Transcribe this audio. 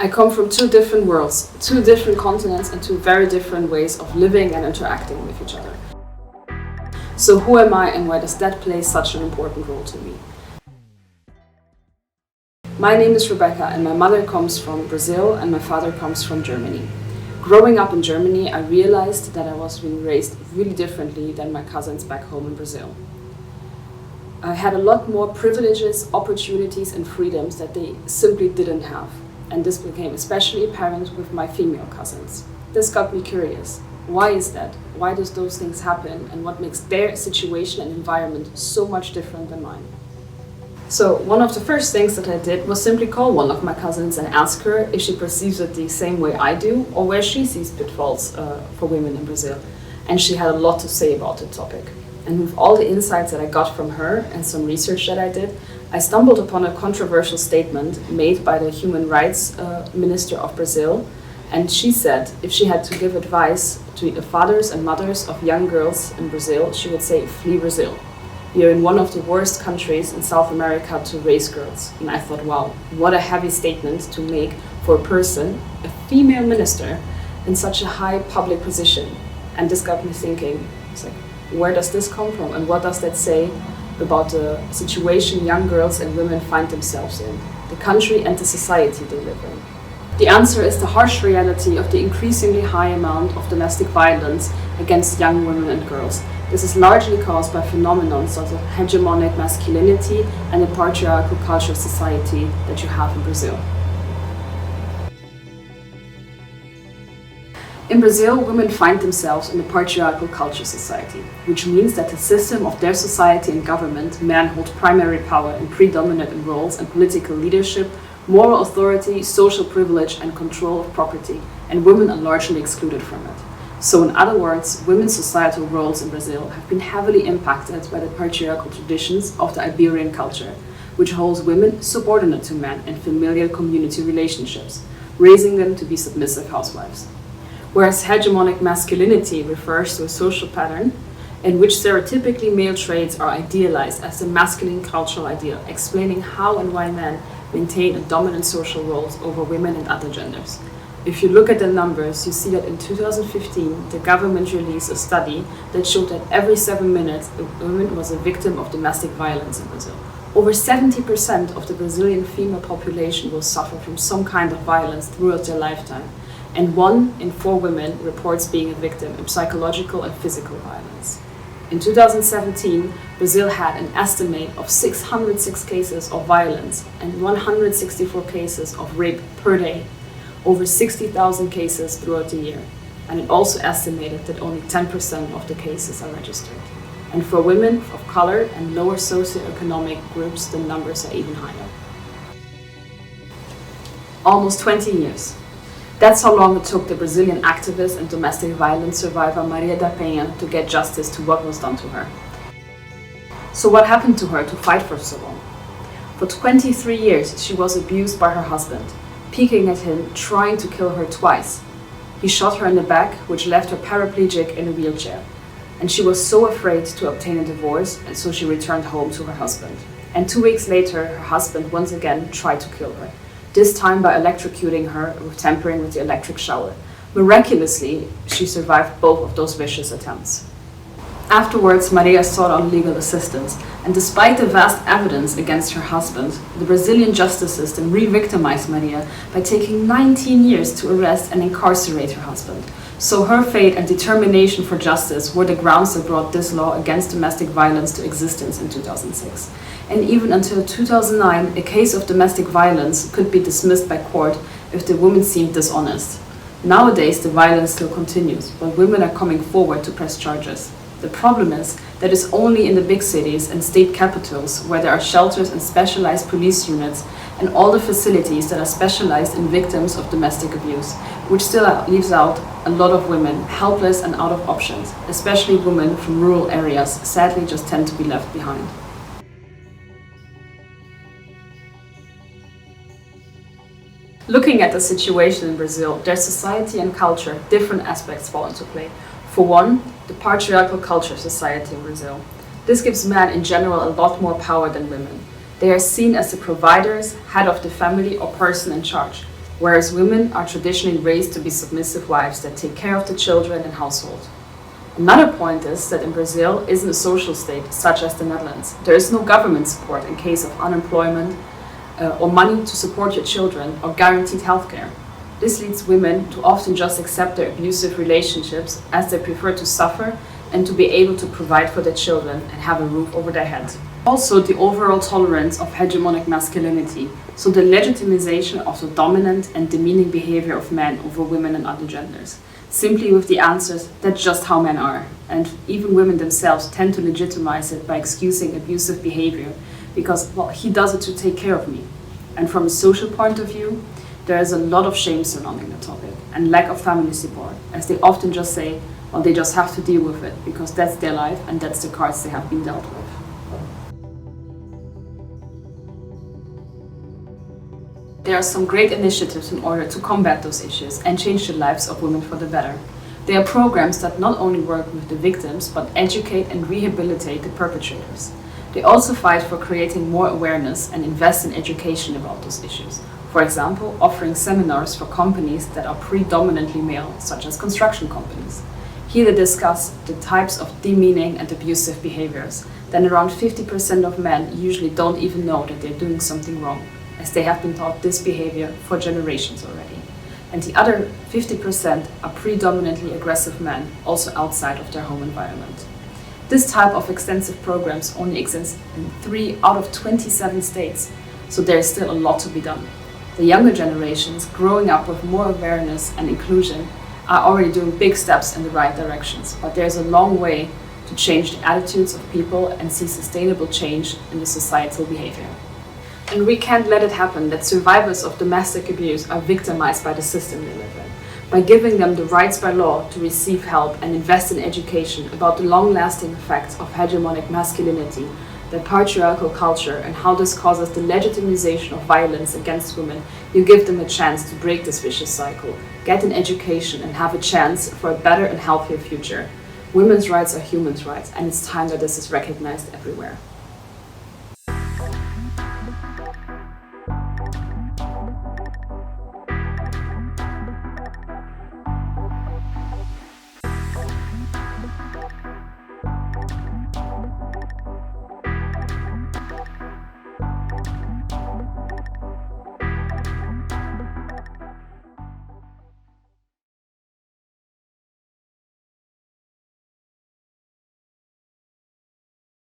I come from two different worlds, two different continents, and two very different ways of living and interacting with each other. So who am I and why does that play such an important role to me? My name is Rebecca and my mother comes from Brazil and my father comes from Germany. Growing up in Germany, I realized that I was being raised really differently than my cousins back home in Brazil. I had a lot more privileges, opportunities and freedoms that they simply didn't have. And this became especially apparent with my female cousins. This got me curious. Why is that? Why does those things happen? And what makes their situation and environment so much different than mine? So one of the first things that I did was simply call one of my cousins and ask her if she perceives it the same way I do or where she sees pitfalls for women in Brazil. And she had a lot to say about the topic. And with all the insights that I got from her and some research that I did, I stumbled upon a controversial statement made by the Human Rights Minister of Brazil. And she said if she had to give advice to the fathers and mothers of young girls in Brazil, she would say, flee Brazil. You're in one of the worst countries in South America to raise girls. And I thought, wow, what a heavy statement to make for a person, a female minister, in such a high public position. And this got me thinking, it's like, where does this come from? And what does that say about the situation young girls and women find themselves in, the country and the society they live in? The answer is the harsh reality of the increasingly high amount of domestic violence against young women and girls. This is largely caused by phenomena such as hegemonic masculinity and the patriarchal culture society that you have in Brazil. In Brazil, women find themselves in a patriarchal culture society, which means that the system of their society and government, men hold primary power and predominant in roles and political leadership, moral authority, social privilege and control of property, and women are largely excluded from it. So in other words, women's societal roles in Brazil have been heavily impacted by the patriarchal traditions of the Iberian culture, which holds women subordinate to men in familial community relationships, raising them to be submissive housewives. Whereas hegemonic masculinity refers to a social pattern in which stereotypically male traits are idealized as the masculine cultural ideal, explaining how and why men maintain a dominant social roles over women and other genders. If you look at the numbers, you see that in 2015, the government released a study that showed that every 7 minutes, a woman was a victim of domestic violence in Brazil. Over 70% of the Brazilian female population will suffer from some kind of violence throughout their lifetime. And 1 in 4 women reports being a victim of psychological and physical violence. In 2017, Brazil had an estimate of 606 cases of violence and 164 cases of rape per day, over 60,000 cases throughout the year. And it also estimated that only 10% of the cases are registered. And for women of color and lower socioeconomic groups, the numbers are even higher. Almost 20 years. That's how long it took the Brazilian activist and domestic violence survivor Maria da Penha to get justice to what was done to her. So what happened to her to fight for so long? For 23 years she was abused by her husband, peeking at him, trying to kill her twice. He shot her in the back, which left her paraplegic in a wheelchair. And she was so afraid to obtain a divorce, and so she returned home to her husband. And 2 weeks later, her husband once again tried to kill her. This time by electrocuting her with tampering with the electric shower. Miraculously, she survived both of those vicious attempts. Afterwards, Maria sought out legal assistance, and despite the vast evidence against her husband, the Brazilian justice system re-victimized Maria by taking 19 years to arrest and incarcerate her husband. So her fate and determination for justice were the grounds that brought this law against domestic violence to existence in 2006. And even until 2009, a case of domestic violence could be dismissed by court if the woman seemed dishonest. Nowadays, the violence still continues, but women are coming forward to press charges. The problem is that it's only in the big cities and state capitals where there are shelters and specialized police units and all the facilities that are specialized in victims of domestic abuse, which still leaves out a lot of women helpless and out of options, especially women from rural areas sadly just tend to be left behind. Looking at the situation in Brazil, their society and culture, different aspects fall into play. For one, the patriarchal culture society in Brazil. This gives men in general a lot more power than women. They are seen as the providers, head of the family or person in charge. whereas women are traditionally raised to be submissive wives that take care of the children and household. Another point is that in Brazil isn't a social state such as the Netherlands. There is no government support in case of unemployment or money to support your children or guaranteed healthcare. This leads women to often just accept their abusive relationships as they prefer to suffer and to be able to provide for their children and have a roof over their head. Also, the overall tolerance of hegemonic masculinity, so the legitimization of the dominant and demeaning behavior of men over women and other genders, simply with the answers, that's just how men are. And even women themselves tend to legitimize it by excusing abusive behavior because, well, he does it to take care of me. And from a social point of view, there is a lot of shame surrounding the topic and lack of family support, as they often just say, well, they just have to deal with it because that's their life and that's the cards they have been dealt with. There are some great initiatives in order to combat those issues and change the lives of women for the better. There are programs that not only work with the victims, but educate and rehabilitate the perpetrators. They also fight for creating more awareness and invest in education about those issues. For example, offering seminars for companies that are predominantly male, such as construction companies. Here they discuss the types of demeaning and abusive behaviors. Then around 50% of men usually don't even know that they're doing something wrong, as they have been taught this behavior for generations already. And the other 50% are predominantly aggressive men, also outside of their home environment. This type of extensive programs only exists in 3 out of 27 states, so there is still a lot to be done. The younger generations, growing up with more awareness and inclusion, are already doing big steps in the right directions, but there's a long way to change the attitudes of people and see sustainable change in the societal behavior. And we can't let it happen that survivors of domestic abuse are victimized by the system they live in. By giving them the rights by law to receive help and invest in education about the long-lasting effects of hegemonic masculinity, the patriarchal culture, and how this causes the legitimization of violence against women, you give them a chance to break this vicious cycle, get an education, and have a chance for a better and healthier future. Women's rights are human rights, and it's time that this is recognized everywhere.